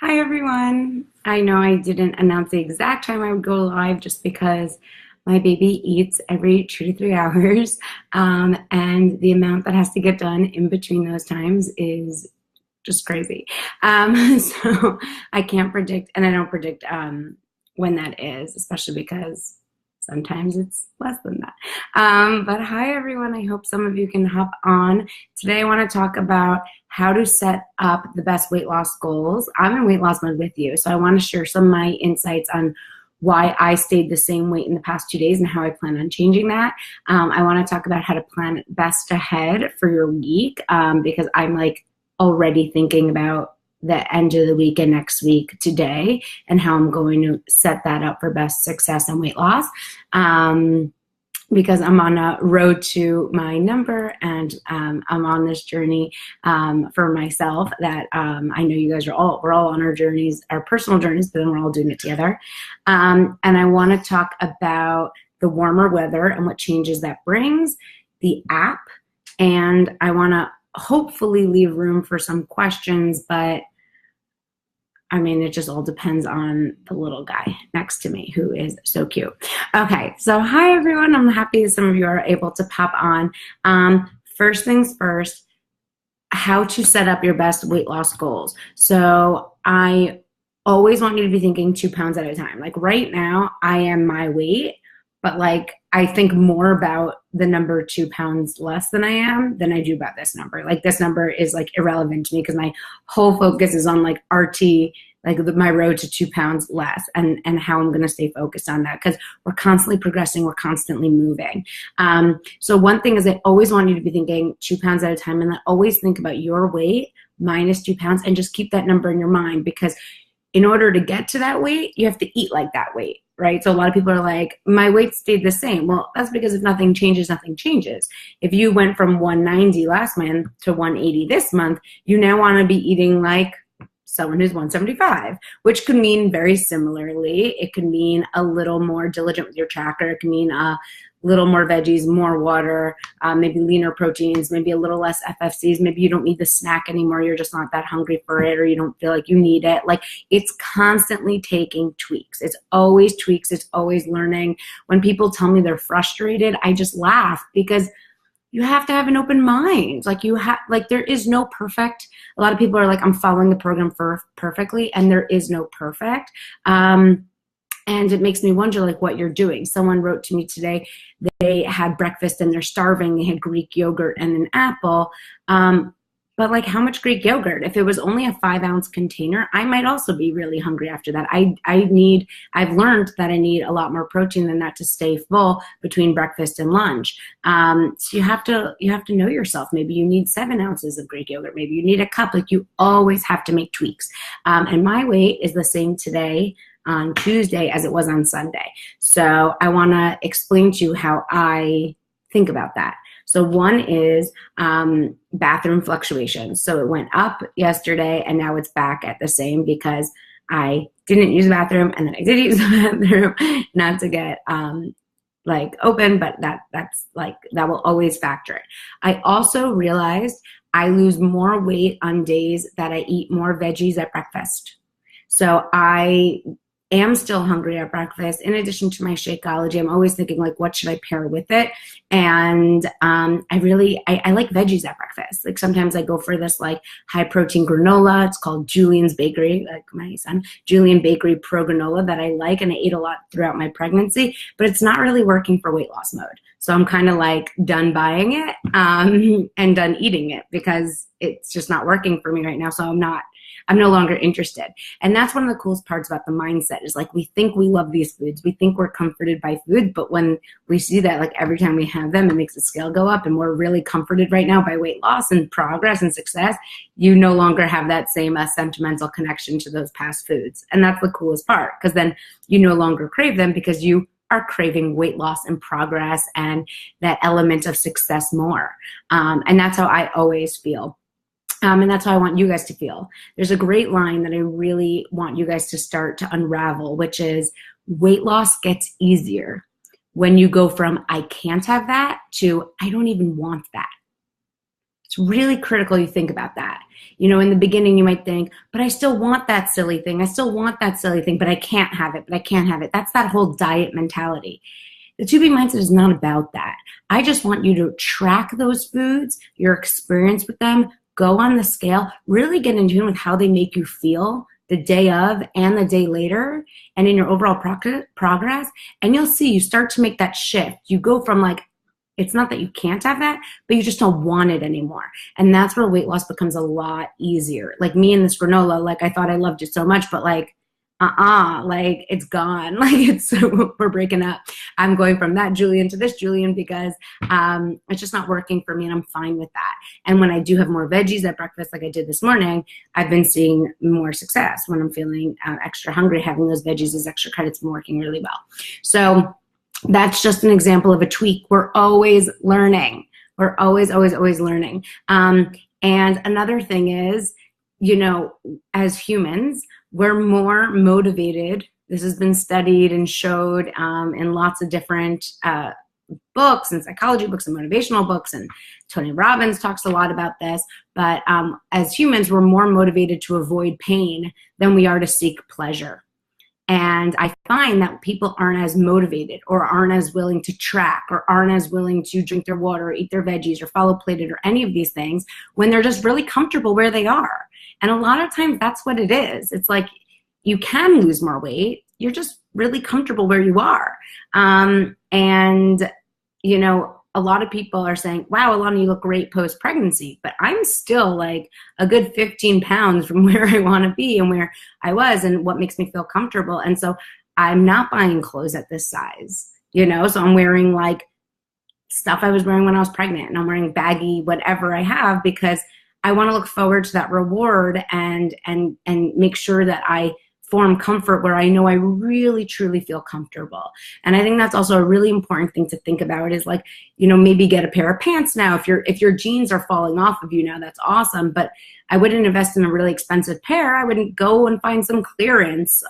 Hi everyone. I know I didn't announce the exact time I would go live just because my baby eats every 2 to 3 hours, and the amount that has to get done in between those times is just crazy. So I can't predict, and I don't predict when that is, especially because sometimes it's less than that. But hi everyone. I hope some of you can hop on. Today I want to talk about how to set up the best weight loss goals. I'm in weight loss mode with you, so I want to share some of my insights on why I stayed the same weight in the past 2 days and how I plan on changing that. I want to talk about how to plan best ahead for your week because I'm like already thinking about the end of the week and next week today and how I'm going to set that up for best success and weight loss. Because I'm on a road to my number and I'm on this journey for myself that I know you guys we're all on our journeys, our personal journeys, but then we're all doing it together. And I want to talk about the warmer weather and what changes that brings, the app, and I want to hopefully leave room for some questions, but I mean, it just all depends on the little guy next to me who is so cute. Okay, so hi everyone. I'm happy some of you are able to pop on. First things first, how to set up your best weight loss goals. So I always want you to be thinking 2 pounds at a time. Like right now, I am my weight, but like I think more about the number 2 pounds less than I am than I do about this number. Like this number is like irrelevant to me because my whole focus is on like RT, like my road to 2 pounds less and how I'm going to stay focused on that because we're constantly progressing. We're constantly moving. So one thing is I always want you to be thinking 2 pounds at a time and then always think about your weight minus 2 pounds and just keep that number in your mind because in order to get to that weight, you have to eat like that weight, right? So a lot of people are like, my weight stayed the same. Well, that's because if nothing changes, nothing changes. If you went from 190 last month to 180 this month, you now want to be eating like someone who's 175, which could mean very similarly. It could mean a little more diligent with your tracker. It could mean a little more veggies, more water, maybe leaner proteins, maybe a little less FFCs. Maybe you don't need the snack anymore. You're just not that hungry for it or you don't feel like you need it. Like it's constantly taking tweaks. It's always tweaks. It's always learning. When people tell me they're frustrated, I just laugh because you have to have an open mind. Like there is no perfect. A lot of people are like, I'm following the program perfectly, and there is no perfect. And it makes me wonder like what you're doing. Someone wrote to me today, they had breakfast and they're starving. They had Greek yogurt and an apple. But like how much Greek yogurt? If it was only a 5-ounce container, I might also be really hungry after that. I've learned that I need a lot more protein than that to stay full between breakfast and lunch. So you have to know yourself. Maybe you need 7 ounces of Greek yogurt. Maybe you need a cup. Like you always have to make tweaks. And my weight is the same today on Tuesday as it was on Sunday. So I want to explain to you how I think about that. So one is bathroom fluctuations. So it went up yesterday and now it's back at the same because I didn't use the bathroom and then I did use the bathroom, not to get like open, but that's like, that will always factor it. I also realized I lose more weight on days that I eat more veggies at breakfast. So I am still hungry at breakfast. In addition to my Shakeology, I'm always thinking like, what should I pair with it? And I like veggies at breakfast. Like sometimes I go for this like high protein granola. It's called Julian's Bakery, like my son, Julian Bakery Pro Granola that I like. And I ate a lot throughout my pregnancy, but it's not really working for weight loss mode. So I'm kind of like done buying it and done eating it because it's just not working for me right now. So I'm no longer interested. And that's one of the coolest parts about the mindset is like we think we love these foods. We think we're comforted by food, but when we see that like every time we have them, it makes the scale go up and we're really comforted right now by weight loss and progress and success, you no longer have that same sentimental connection to those past foods. And that's the coolest part because then you no longer crave them because you are craving weight loss and progress and that element of success more. And that's how I always feel. And that's how I want you guys to feel. There's a great line that I really want you guys to start to unravel, which is weight loss gets easier when you go from I can't have that to I don't even want that. It's It's really critical you think about that. You know, in the beginning, you might think, but I still want that silly thing. I still want that silly thing, but I can't have it, but I can't have it. That's that whole diet mentality. The 2B mindset is not about that. I just want you to track those foods, your experience with them, go on the scale, really get in tune with how they make you feel the day of and the day later and in your overall progress. And you'll see you start to make that shift. You go from like, it's not that you can't have that, but you just don't want it anymore. And that's where weight loss becomes a lot easier. Like me and this granola, like I thought I loved it so much, but like, like it's gone. Like it's, we're breaking up. I'm going from that Julian to this Julian because it's just not working for me, and I'm fine with that. And when I do have more veggies at breakfast, like I did this morning, I've been seeing more success. When I'm feeling extra hungry, having those veggies as extra credit's been working really well. So that's just an example of a tweak. We're always learning. We're always learning. And another thing is, you know, as humans, we're more motivated. This has been studied and showed in lots of different books and psychology books and motivational books, and Tony Robbins talks a lot about this. But as humans, we're more motivated to avoid pain than we are to seek pleasure. And I find that people aren't as motivated or aren't as willing to track or aren't as willing to drink their water or eat their veggies or follow plated or any of these things when they're just really comfortable where they are. And a lot of times that's what it is. It's like you can lose more weight. You're just really comfortable where you are. And, you know, a lot of people are saying, wow, Ilana, you look great post-pregnancy, but I'm still like a good 15 pounds from where I want to be and where I was and what makes me feel comfortable. And so I'm not buying clothes at this size, you know, so I'm wearing like stuff I was wearing when I was pregnant, and I'm wearing baggy whatever I have because I want to look forward to that reward and make sure that I form comfort where I know I really truly feel comfortable. And I think that's also a really important thing to think about is like, you know, maybe get a pair of pants now. If your jeans are falling off of you now, that's awesome. But I wouldn't invest in a really expensive pair. I wouldn't go and find some clearance,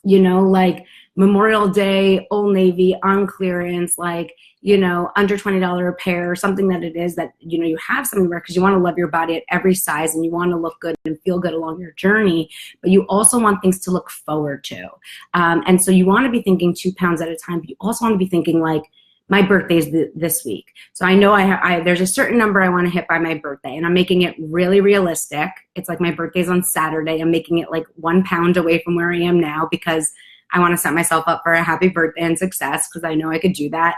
you know, like Memorial Day, Old Navy on clearance, like, you know, under $20 a pair, something that it is that, you know, you have something where, because you want to love your body at every size and you want to look good and feel good along your journey, but you also want things to look forward to. And so you want to be thinking 2 pounds at a time, but you also want to be thinking like, my birthday's this week. So I know there's a certain number I want to hit by my birthday, and I'm making it really realistic. It's like my birthday's on Saturday. I'm making it like 1 pound away from where I am now because I want to set myself up for a happy birthday and success because I know I could do that.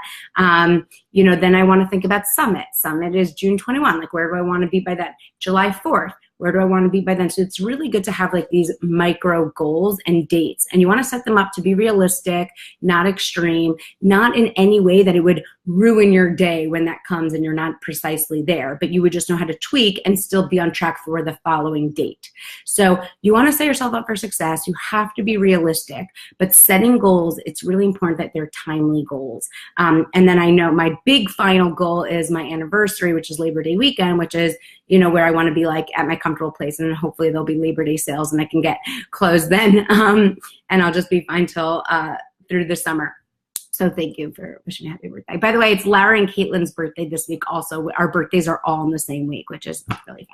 You know, then I want to think about Summit. Summit is June 21. Like, where do I want to be by then? July 4th. Where do I want to be by then? So it's really good to have like these micro goals and dates, and you want to set them up to be realistic, not extreme, not in any way that it would ruin your day when that comes and you're not precisely there, but you would just know how to tweak and still be on track for the following date. So you want to set yourself up for success. You have to be realistic, but setting goals, it's really important that they're timely goals. And then I know my big final goal is my anniversary, which is Labor Day weekend, which is, you know, where I want to be like at my comfortable place, and hopefully there'll be Labor Day sales and I can get clothes then. And I'll just be fine till through the summer. So thank you for wishing me happy birthday. By the way, it's Lara and Caitlin's birthday this week also. Our birthdays are all in the same week, which is really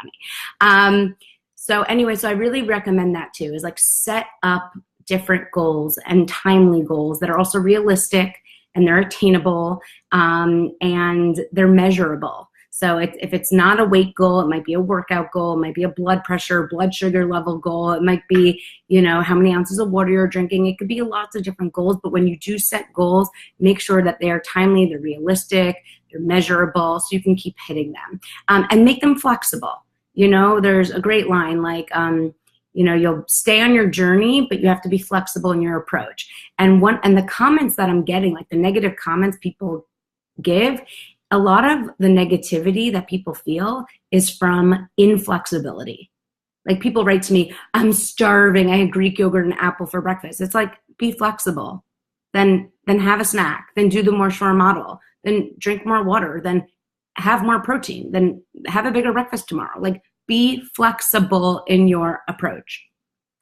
funny. So anyway, so I really recommend that too, is like set up different goals and timely goals that are also realistic and they're attainable and they're measurable. So if it's not a weight goal, it might be a workout goal, it might be a blood pressure, blood sugar level goal, it might be, you know, how many ounces of water you're drinking. It could be lots of different goals, but when you do set goals, make sure that they are timely, they're realistic, they're measurable, so you can keep hitting them. And make them flexible. You know, there's a great line like, you know, you'll stay on your journey, but you have to be flexible in your approach. And the comments that I'm getting, like the negative comments people give, a lot of the negativity that people feel is from inflexibility. Like people write to me, I'm starving, I had Greek yogurt and apple for breakfast. It's like, be flexible. Then have a snack, then do the more shore model, then drink more water, then have more protein, then have a bigger breakfast tomorrow. Like, be flexible in your approach,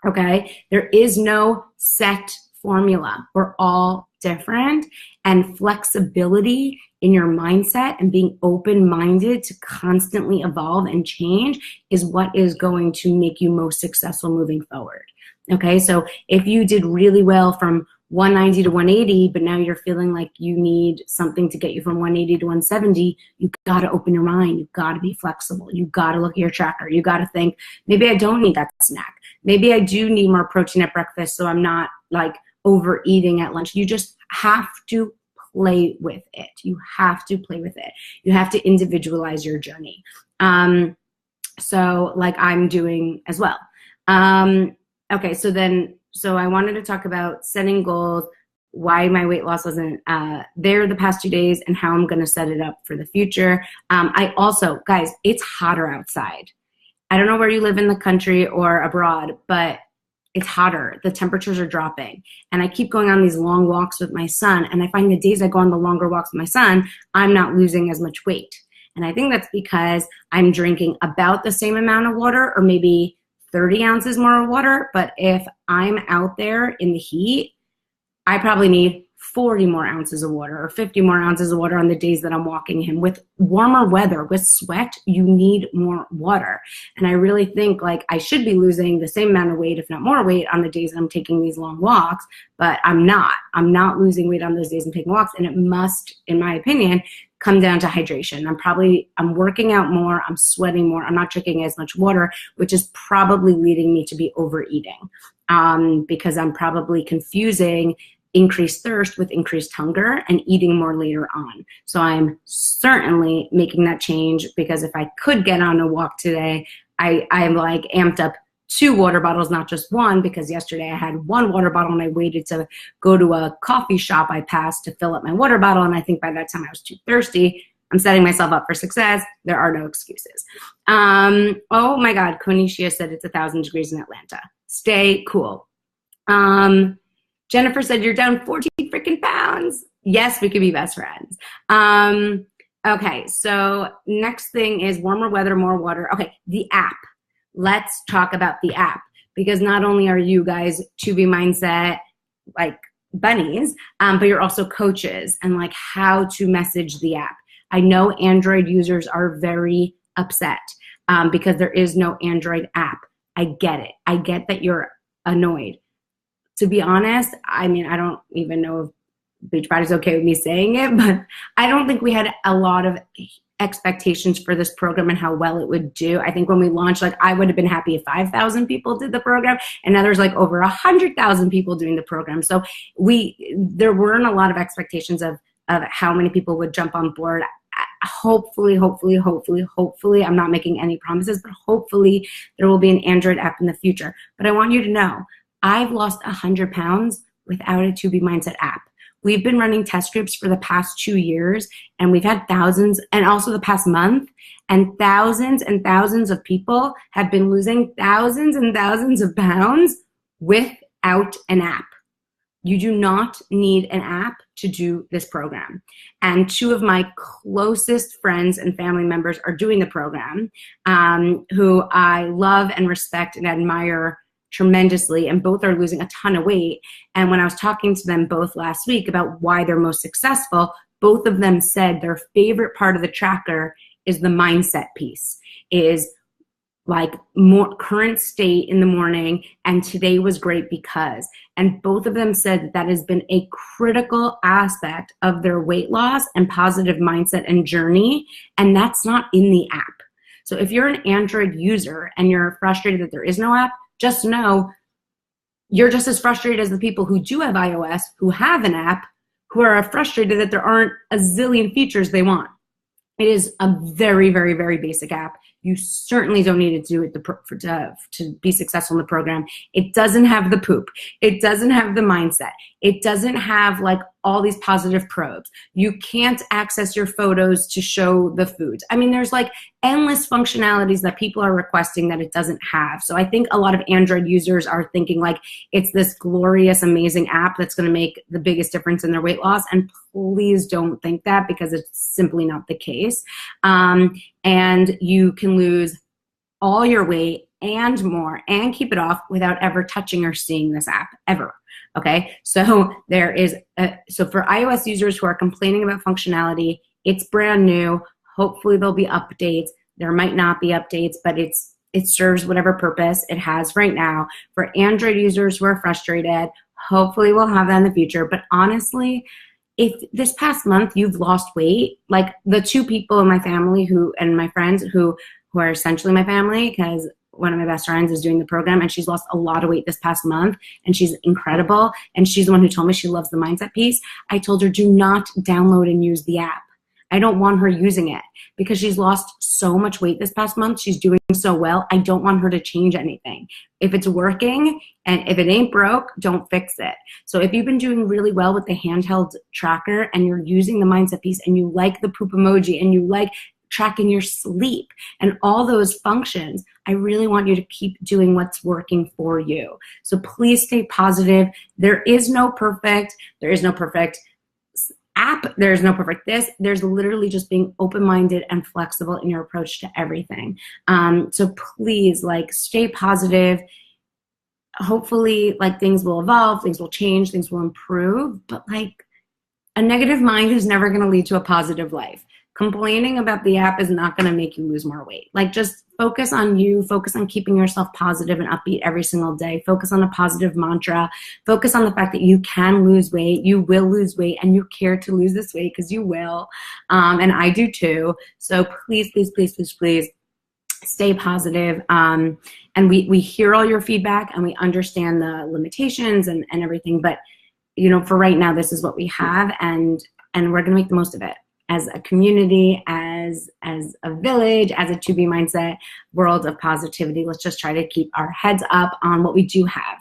okay? There is no set formula. We're all different, and flexibility in your mindset and being open-minded to constantly evolve and change is what is going to make you most successful moving forward. Okay, so if you did really well from 190 to 180, but now you're feeling like you need something to get you from 180 to 170, you got to open your mind. You got to be flexible. You got to look at your tracker. You got to think, maybe I don't need that snack. Maybe I do need more protein at breakfast so I'm not like overeating at lunch. You just have to play with it. You have to play with it. You have to individualize your journey. So like I'm doing as well. Okay, so I wanted to talk about setting goals, why my weight loss wasn't there the past 2 days, and how I'm going to set it up for the future. I also, guys, it's hotter outside. I don't know where you live in the country or abroad, but it's hotter. The temperatures are dropping. And I keep going on these long walks with my son, and I find the days I go on the longer walks with my son, I'm not losing as much weight. And I think that's because I'm drinking about the same amount of water, or maybe 30 ounces more water, but if I'm out there in the heat, I probably need 40 more ounces of water or 50 more ounces of water on the days that I'm walking him. With warmer weather, with sweat, you need more water. And I really think like I should be losing the same amount of weight, if not more weight, on the days that I'm taking these long walks, but I'm not. I'm not losing weight on those days I'm taking walks, and it must, in my opinion, come down to hydration. I'm working out more, I'm sweating more, I'm not drinking as much water, which is probably leading me to be overeating because I'm probably confusing increased thirst with increased hunger and eating more later on. So I'm certainly making that change, because if I could get on a walk today, I'm like amped up 2 water bottles, not just 1, because yesterday I had 1 water bottle and I waited to go to a coffee shop I passed to fill up my water bottle. And I think by that time I was too thirsty. I'm setting myself up for success. There are no excuses. Oh my God, Konisha said it's 1,000 degrees in Atlanta. Stay cool. Jennifer said you're down 14 freaking pounds. Yes, we could be best friends. Okay, so next thing is warmer weather, more water. Okay, the app. Let's talk about the app, because not only are you guys 2B Mindset like bunnies, but you're also coaches, and like how to message the app. I know Android users are very upset because there is no Android app. I get it. I get that you're annoyed. To be honest, I mean, I don't even know if Beachbody's okay with me saying it, but I don't think we had a lot of expectations for this program and how well it would do. I think when we launched, like I would have been happy if 5,000 people did the program, and now there's like over 100,000 people doing the program. So there weren't a lot of expectations of how many people would jump on board. Hopefully, I'm not making any promises, but hopefully there will be an Android app in the future. But I want you to know, I've lost 100 pounds without a 2B Mindset app. We've been running test groups for the past 2 years, and we've had thousands, and also the past month, and thousands of people have been losing thousands and thousands of pounds without an app. You do not need an app to do this program. And 2 of my closest friends and family members are doing the program, who I love and respect and admire tremendously, and both are losing a ton of weight. And when I was talking to them both last week about why they're most successful, both of them said their favorite part of the tracker is the mindset piece, is like more current state in the morning, and today was great because. And both of them said that that has been a critical aspect of their weight loss and positive mindset and journey, and that's not in the app. So if you're an Android user and you're frustrated that there is no app, just know you're just as frustrated as the people who do have iOS, who have an app, who are frustrated that there aren't a zillion features they want. It is a very, very, very basic app. You certainly don't need to do it to be successful in the program. It doesn't have the poop. It doesn't have the mindset. It doesn't have like all these positive probes. You can't access your photos to show the foods. I mean, there's like endless functionalities that people are requesting that it doesn't have. So I think a lot of Android users are thinking like it's this glorious, amazing app that's going to make the biggest difference in their weight loss. And please don't think that, because it's simply not the case. And you can lose all your weight and more and keep it off without ever touching or seeing this app, ever. Okay, so there is so for iOS users who are complaining about functionality, it's brand new. Hopefully there'll be updates. There might not be updates, but it serves whatever purpose it has right now. For Android users who are frustrated, hopefully we'll have that in the future. But honestly, if this past month you've lost weight, like the two people in my family and my friends who are essentially my family, because one of my best friends is doing the program and she's lost a lot of weight this past month and she's incredible. And she's the one who told me she loves the mindset piece. I told her, do not download and use the app. I don't want her using it because she's lost so much weight this past month. She's doing so well. I don't want her to change anything. If it's working and if it ain't broke, don't fix it. So if you've been doing really well with the handheld tracker and you're using the mindset piece and you like the poop emoji and you like tracking your sleep and all those functions, I really want you to keep doing what's working for you. So please stay positive. There is no perfect app. There's no perfect this. There's literally just being open-minded and flexible in your approach to everything. So please, like, stay positive. Hopefully, like, things will evolve, things will change, things will improve. But like, a negative mind is never going to lead to a positive life. Complaining about the app is not going to make you lose more weight. Like, just focus on you, focus on keeping yourself positive and upbeat every single day. Focus on a positive mantra. Focus on the fact that you can lose weight, you will lose weight, and you care to lose this weight because you will. And I do too. So please, please, please, please, please stay positive. And we hear all your feedback and we understand the limitations and everything. But, you know, for right now, this is what we have, and we're going to make the most of it. As a community, as a village, as a 2B mindset world of positivity, let's just try to keep our heads up on what we do have.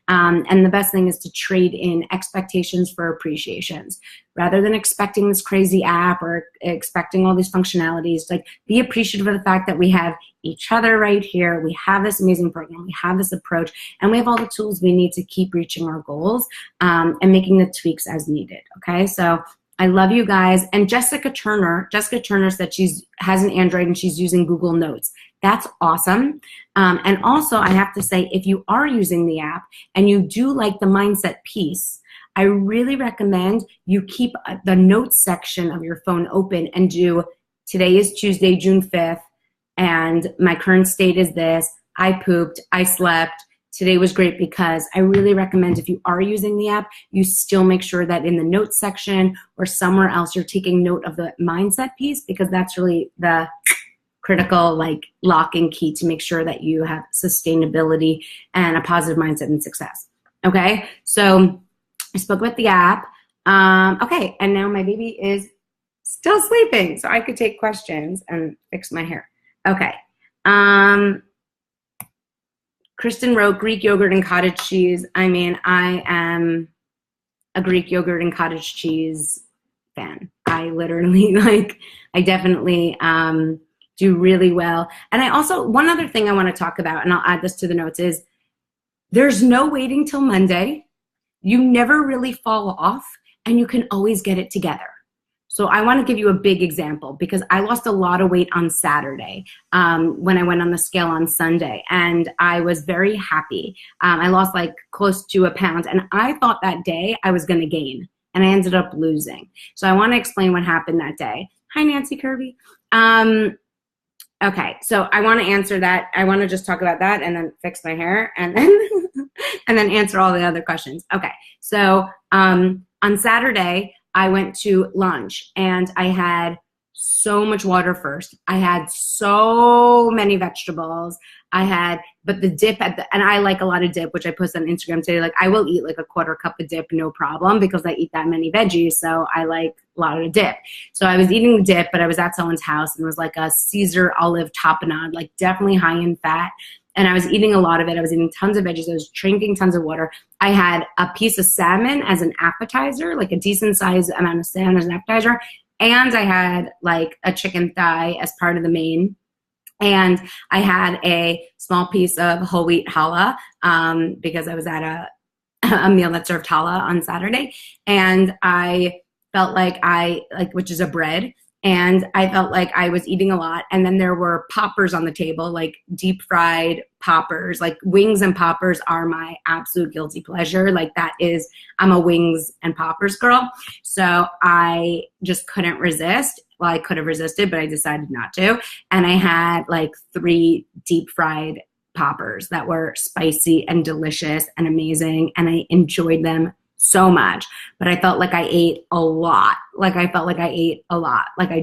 And the best thing is to trade in expectations for appreciations. Rather than expecting this crazy app or expecting all these functionalities, like, be appreciative of the fact that we have each other right here. We have this amazing program. We have this approach, and we have all the tools we need to keep reaching our goals and making the tweaks as needed. Okay, so I love you guys. And Jessica Turner said has an Android and she's using Google Notes. That's awesome. And also, I have to say, if you are using the app and you do like the mindset piece, I really recommend you keep the notes section of your phone open and do, today is Tuesday, June 5th, and my current state is this. I pooped, I slept. Today was great because I really recommend, if you are using the app, you still make sure that in the notes section or somewhere else you're taking note of the mindset piece, because that's really the critical, like, locking key to make sure that you have sustainability and a positive mindset and success. Okay, so I spoke about the app. Okay, and now my baby is still sleeping, so I could take questions and fix my hair. Okay. Kristen wrote Greek yogurt and cottage cheese. I mean, I am a Greek yogurt and cottage cheese fan. I literally, I definitely do really well. And I also, one other thing I want to talk about, and I'll add this to the notes, is there's no waiting till Monday. You never really fall off, and you can always get it together. So I want to give you a big example, because I lost a lot of weight on Saturday when I went on the scale on Sunday, and I was very happy. I lost like close to a pound, and I thought that day I was going to gain, and I ended up losing. So I want to explain what happened that day. Hi, Nancy Kirby. Okay, so I want to answer that. I want to just talk about that and then fix my hair and then and then answer all the other questions. Okay, so on Saturday, I went to lunch and I had so much water first. I had so many vegetables. But the dip and I like a lot of dip, which I posted on Instagram today. Like, I will eat like a quarter cup of dip, no problem, because I eat that many veggies. So I like a lot of dip. So I was eating the dip, but I was at someone's house and it was like a Caesar olive tapenade, like definitely high in fat. And I was eating a lot of it. I was eating tons of veggies. I was drinking tons of water. I had a piece of salmon as an appetizer, like a decent size amount of salmon as an appetizer. And I had like a chicken thigh as part of the main. And I had a small piece of whole wheat challah because I was at a meal that served challah on Saturday. And I felt which is a bread. and I felt like I was eating a lot. And then there were poppers on the table, like deep fried poppers, like wings and poppers are my absolute guilty pleasure. Like I'm a wings and poppers girl. So I just couldn't resist. Well, I could have resisted, but I decided not to. And I had like 3 deep fried poppers that were spicy and delicious and amazing. And I enjoyed them so much, but I felt like I ate a lot. Like I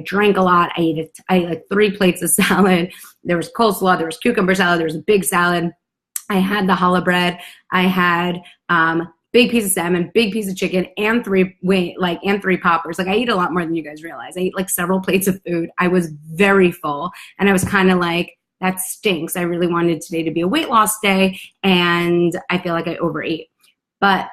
drank a lot. I ate like 3 plates of salad. There was coleslaw, there was cucumber salad, there was a big salad. I had the challah bread. I had big piece of salmon, big piece of chicken, and 3 poppers. Like I eat a lot more than you guys realize. I eat like several plates of food. I was very full, and I was kind of like, that stinks. I really wanted today to be a weight loss day, and I feel like I overate. But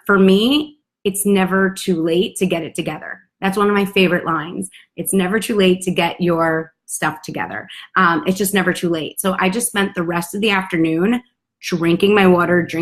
for me, it's never too late to get it together. That's one of my favorite lines. It's never too late to get your stuff together. It's just never too late. So I just spent the rest of the afternoon drinking my water. I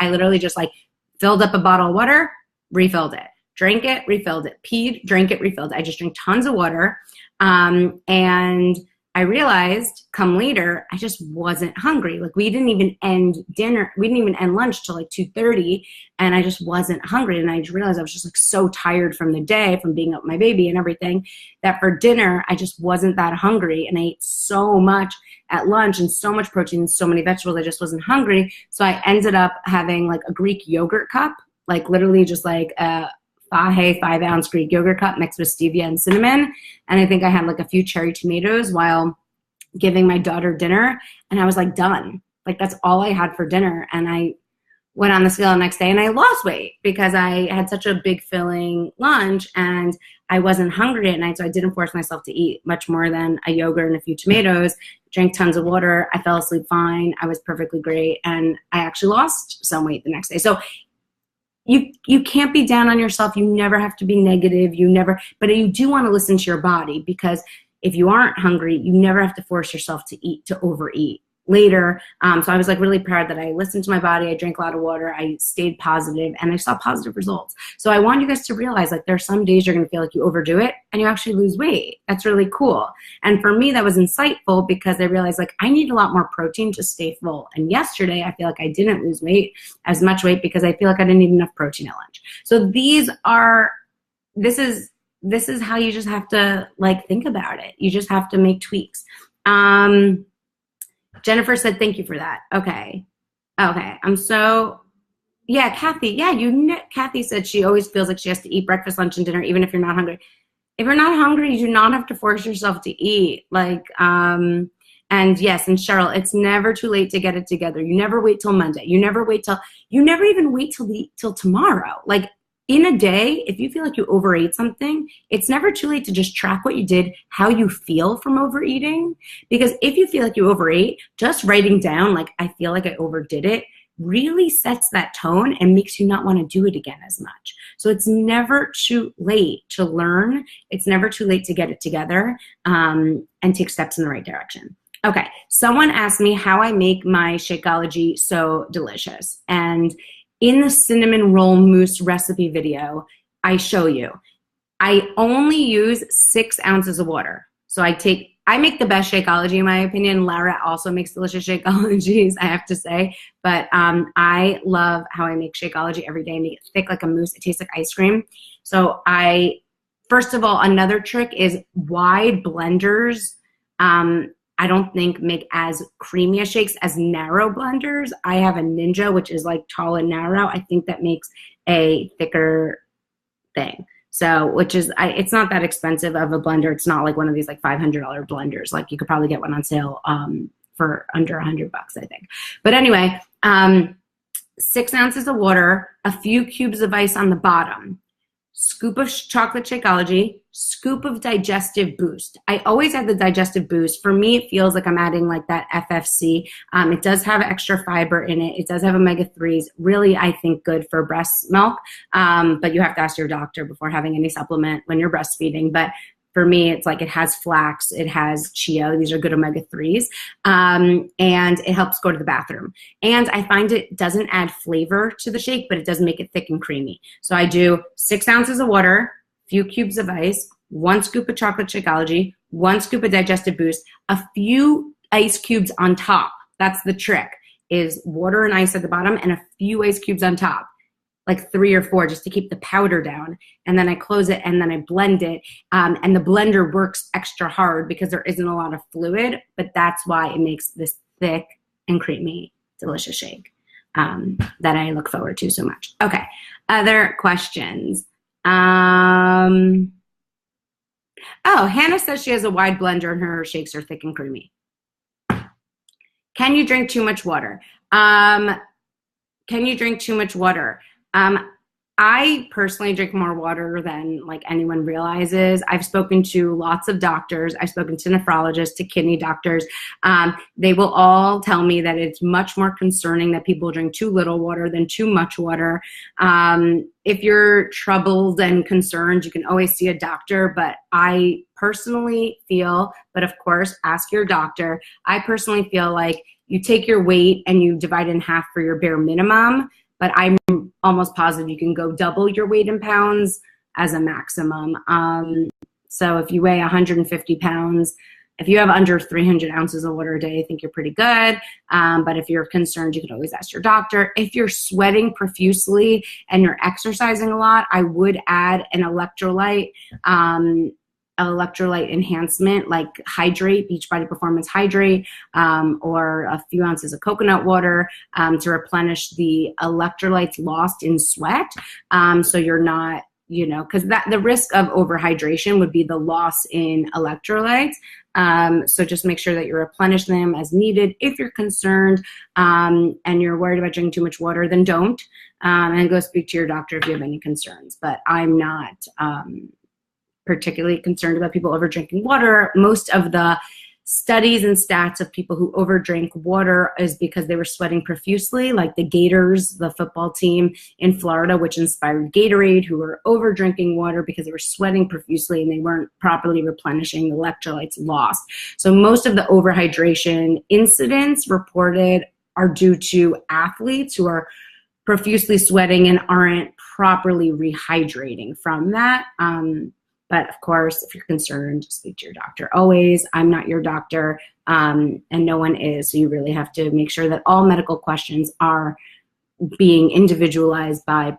literally just like filled up a bottle of water, refilled it, drank it, refilled it, peed, drank it, refilled it. I just drank tons of water. And I realized come later, I just wasn't hungry. Like we didn't even end dinner. We didn't even end lunch till like 2:30, and I just wasn't hungry. And I just realized I was just like so tired from the day, from being up with my baby and everything, that for dinner, I just wasn't that hungry. And I ate so much at lunch and so much protein and so many vegetables. I just wasn't hungry. So I ended up having like a Greek yogurt cup, like literally just like a 5-ounce Greek yogurt cup mixed with stevia and cinnamon. And I think I had like a few cherry tomatoes while giving my daughter dinner. And I was like done. Like that's all I had for dinner. And I went on the scale the next day and I lost weight because I had such a big filling lunch and I wasn't hungry at night. So I didn't force myself to eat much more than a yogurt and a few tomatoes, drank tons of water. I fell asleep fine. I was perfectly great. And I actually lost some weight the next day. So you can't be down on yourself. You never have to be negative. But you do want to listen to your body, because if you aren't hungry, you never have to force yourself to overeat later. So I was like really proud that I listened to my body. I drank a lot of water. I stayed positive and I saw positive results. So I want you guys to realize like there are some days you're going to feel like you overdo it and you actually lose weight. That's really cool. And for me, that was insightful because I realized like I need a lot more protein to stay full. And yesterday I feel like I didn't lose as much weight because I feel like I didn't eat enough protein at lunch. So this is how you just have to like think about it. You just have to make tweaks. Jennifer said, thank you for that. Okay. Yeah, Kathy. Yeah, Kathy said she always feels like she has to eat breakfast, lunch, and dinner, even if you're not hungry. If you're not hungry, you do not have to force yourself to eat. And yes, and Cheryl, it's never too late to get it together. You never wait till Monday. You never even wait till tomorrow. Like in a day, if you feel like you overate something, it's never too late to just track what you did, how you feel from overeating. Because if you feel like you overate, just writing down, like, I feel like I overdid it, really sets that tone and makes you not want to do it again as much. So it's never too late to learn. It's never too late to get it together and take steps in the right direction. Okay, someone asked me how I make my Shakeology so delicious. And in the cinnamon roll mousse recipe video, I show you. I only use 6 ounces of water. So I make the best Shakeology in my opinion. Lara also makes delicious Shakeologies, I have to say. But I love how I make Shakeology every day. I make it thick like a mousse. It tastes like ice cream. So first of all, another trick is wide blenders. I don't think make as creamy as shakes as narrow blenders. I have a Ninja, which is like tall and narrow. I think that makes a thicker thing. So, it's not that expensive of a blender. It's not like one of these like $500 blenders. Like you could probably get one on sale for under $100, I think. But anyway, 6 ounces of water, a few cubes of ice on the bottom, scoop of chocolate Shakeology, scoop of digestive boost. I always add the digestive boost. For me, it feels like I'm adding like that FFC. It does have extra fiber in it. It does have omega-3s. Really, I think good for breast milk. But you have to ask your doctor before having any supplement when you're breastfeeding. But for me, it's like it has flax, it has chia. These are good omega-3s. And it helps go to the bathroom. And I find it doesn't add flavor to the shake, but it does make it thick and creamy. So I do 6 ounces of water, few cubes of ice, 1 scoop of chocolate Shakeology, 1 scoop of Digestive Boost, a few ice cubes on top. That's the trick, is water and ice at the bottom and a few ice cubes on top, like 3 or 4, just to keep the powder down. And then I close it and then I blend it. And the blender works extra hard because there isn't a lot of fluid, but that's why it makes this thick and creamy, delicious shake that I look forward to so much. Okay, other questions. Oh, Hannah says she has a wide blender and her shakes are thick and creamy. Can you drink too much water? Can you drink too much water? I personally drink more water than like anyone realizes. I've spoken to lots of doctors. I've spoken to nephrologists, to kidney doctors. They will all tell me that it's much more concerning that people drink too little water than too much water. If you're troubled and concerned, you can always see a doctor, but I personally feel, but of course, ask your doctor. I personally feel like you take your weight and you divide it in half for your bare minimum, but I'm almost positive you can go double your weight in pounds as a maximum. So if you weigh 150 pounds, if you have under 300 ounces of water a day, I think you're pretty good. But if you're concerned, you can always ask your doctor. If you're sweating profusely and you're exercising a lot, I would add an electrolyte enhancement like Hydrate, Beachbody Performance Hydrate, or a few ounces of coconut water to replenish the electrolytes lost in sweat. So you're not, because the risk of overhydration would be the loss in electrolytes. So just make sure that you replenish them as needed. If you're concerned and you're worried about drinking too much water, then don't. And go speak to your doctor if you have any concerns. But I'm not particularly concerned about people over drinking water. Most of the studies and stats of people who overdrink water is because they were sweating profusely, like the Gators, the football team in Florida, which inspired Gatorade, who were over drinking water because they were sweating profusely and they weren't properly replenishing the electrolytes lost. So most of the overhydration incidents reported are due to athletes who are profusely sweating and aren't properly rehydrating from that. But of course, if you're concerned, speak to your doctor. Always, I'm not your doctor, and no one is. So you really have to make sure that all medical questions are being individualized by,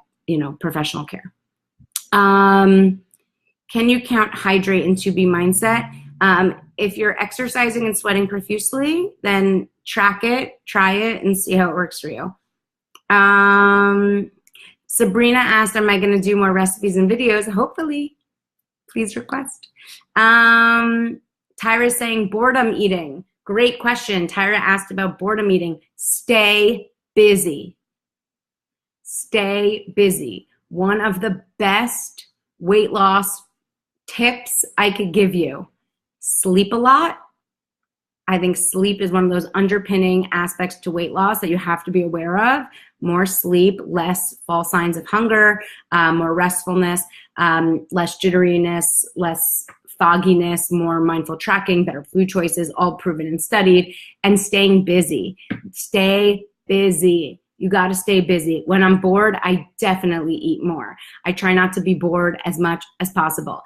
professional care. Can you count hydrate and 2B mindset? If you're exercising and sweating profusely, then track it, try it, and see how it works for you. Sabrina asked, am I going to do more recipes and videos? Hopefully. Please request. Tyra's saying boredom eating. Great question. Tyra asked about boredom eating. Stay busy. Stay busy. One of the best weight loss tips I could give you. Sleep a lot. I think sleep is one of those underpinning aspects to weight loss that you have to be aware of. More sleep, less false signs of hunger, more restfulness, less jitteriness, less fogginess, more mindful tracking, better food choices, all proven and studied, and staying busy. Stay busy. You got to stay busy. When I'm bored, I definitely eat more. I try not to be bored as much as possible.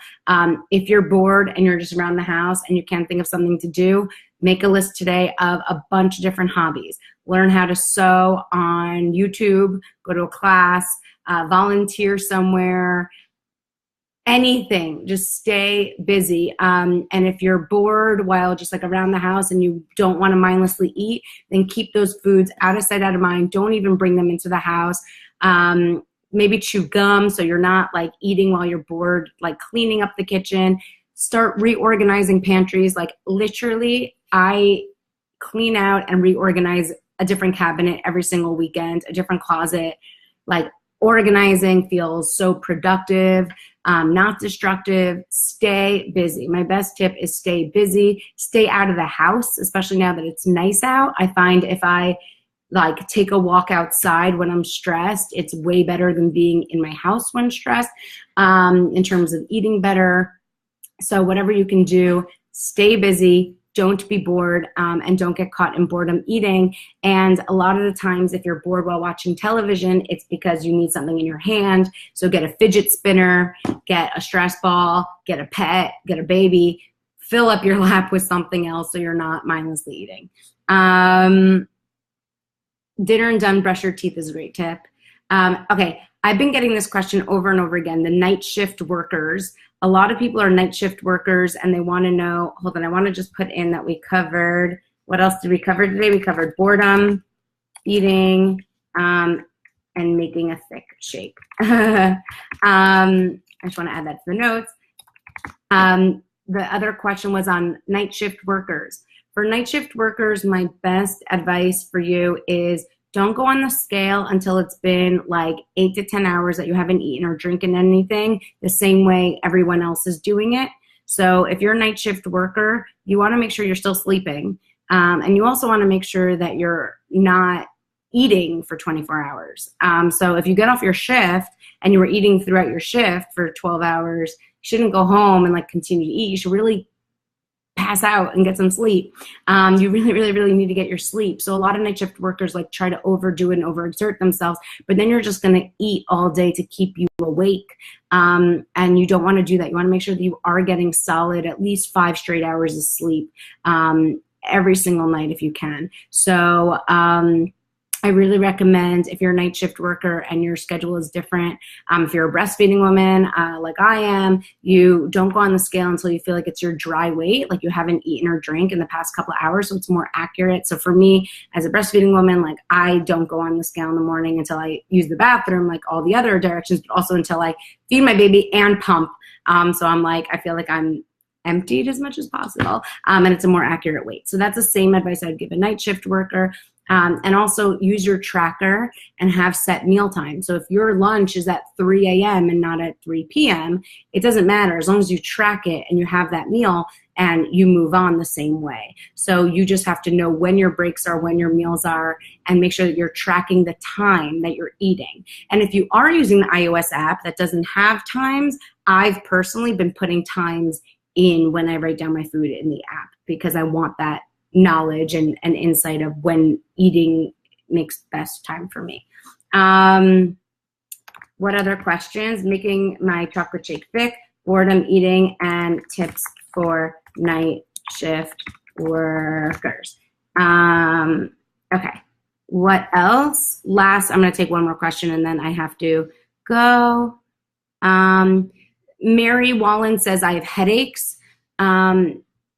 If you're bored and you're just around the house and you can't think of something to do, make a list today of a bunch of different hobbies. Learn how to sew on YouTube, go to a class, volunteer somewhere, anything. Just stay busy. And if you're bored while just like around the house and you don't want to mindlessly eat, then keep those foods out of sight, out of mind. Don't even bring them into the house. Maybe chew gum so you're not like eating while you're bored, like cleaning up the kitchen. Start reorganizing pantries. Like literally, I clean out and reorganize a different cabinet every single weekend, a different closet. Like organizing feels so productive, not destructive. Stay busy. My best tip is stay busy. Stay out of the house, especially now that it's nice out. I find if I like take a walk outside when I'm stressed, it's way better than being in my house when stressed, in terms of eating better. So whatever you can do, stay busy, don't be bored, and don't get caught in boredom eating. And a lot of the times, if you're bored while watching television, it's because you need something in your hand. So get a fidget spinner, get a stress ball, get a pet, get a baby, fill up your lap with something else so you're not mindlessly eating. Dinner and done, brush your teeth is a great tip. Okay, I've been getting this question over and over again, the night shift workers. A lot of people are night shift workers and they want to know, hold on, I want to just put in that we covered, what else did we cover today? We covered boredom, eating, and making a thick shake. I just want to add that to the notes. The other question was on night shift workers. For night shift workers, my best advice for you is don't go on the scale until it's been like 8 to 10 hours that you haven't eaten or drinking anything the same way everyone else is doing it. So if you're a night shift worker, you want to make sure you're still sleeping. And you also want to make sure that you're not eating for 24 hours. So if you get off your shift and you were eating throughout your shift for 12 hours, you shouldn't go home and like continue to eat. You should really pass out and get some sleep. You really need to get your sleep. So a lot of night shift workers like try to overdo it and overexert themselves, but then you're just going to eat all day to keep you awake. And you don't want to do that. You want to make sure that you are getting solid, at least 5 straight hours of sleep every single night if you can. So I really recommend, if you're a night shift worker and your schedule is different, if you're a breastfeeding woman like I am, you don't go on the scale until you feel like it's your dry weight, like you haven't eaten or drank in the past couple of hours, so it's more accurate. So for me, as a breastfeeding woman, like I don't go on the scale in the morning until I use the bathroom, like all the other directions, but also until I feed my baby and pump. So I'm like, I feel like I'm emptied as much as possible, and it's a more accurate weight. So that's the same advice I'd give a night shift worker. And also use your tracker and have set meal time. So if your lunch is at 3 a.m. and not at 3 p.m., it doesn't matter as long as you track it and you have that meal and you move on the same way. So you just have to know when your breaks are, when your meals are, and make sure that you're tracking the time that you're eating. And if you are using the iOS app that doesn't have times, I've personally been putting times in when I write down my food in the app because I want that knowledge and insight of when eating makes best time for me. What other questions? Making my chocolate shake thick, boredom eating, and tips for night shift workers. Okay, what else? Last, I'm gonna take one more question and then I have to go. Mary Wallen says, I have headaches. I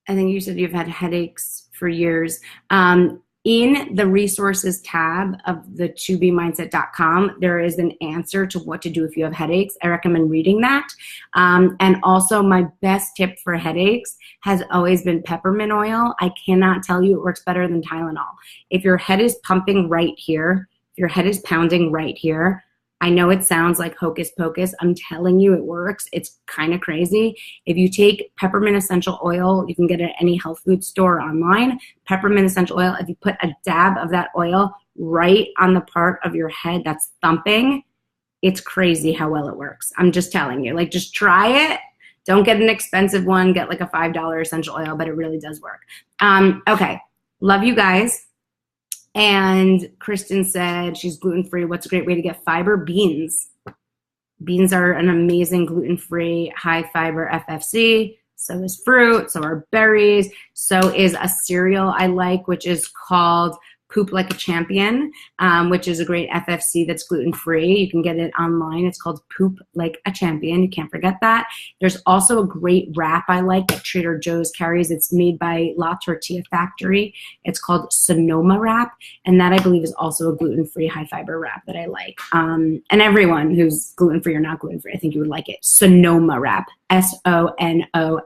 think you said you've had headaches for years. In the resources tab of the tobemindset.com, there is an answer to what to do if you have headaches. I recommend reading that. And also my best tip for headaches has always been peppermint oil. I cannot tell you it works better than Tylenol. If your head is pumping right here, if your head is pounding right here, I know it sounds like hocus pocus. I'm telling you it works. It's kind of crazy. If you take peppermint essential oil, you can get it at any health food store online. Peppermint essential oil, if you put a dab of that oil right on the part of your head that's thumping, it's crazy how well it works. I'm just telling you, like just try it. Don't get an expensive one. Get like a $5 essential oil, but it really does work. Okay, love you guys. And Kristen said she's gluten-free. What's a great way to get fiber? Beans. Beans are an amazing gluten-free, high-fiber FFC. So is fruit. So are berries. So is a cereal I like, which is called Poop Like a Champion, which is a great FFC that's gluten-free. You can get it online. It's called Poop Like a Champion. You can't forget that. There's also a great wrap I like that Trader Joe's carries. It's made by La Tortilla Factory. It's called Sonoma Wrap, and that I believe is also a gluten-free, high-fiber wrap that I like. And everyone who's gluten-free or not gluten-free, I think you would like it. Sonoma Wrap, Sonoma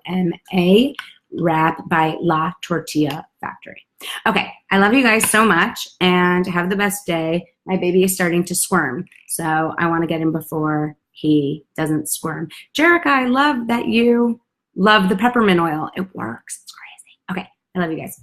wrap by La Tortilla Factory. Okay, I love you guys so much and have the best day. My baby is starting to squirm, so I want to get him before he doesn't squirm. Jerica, I love that you love the peppermint oil. It works. It's crazy. Okay, I love you guys.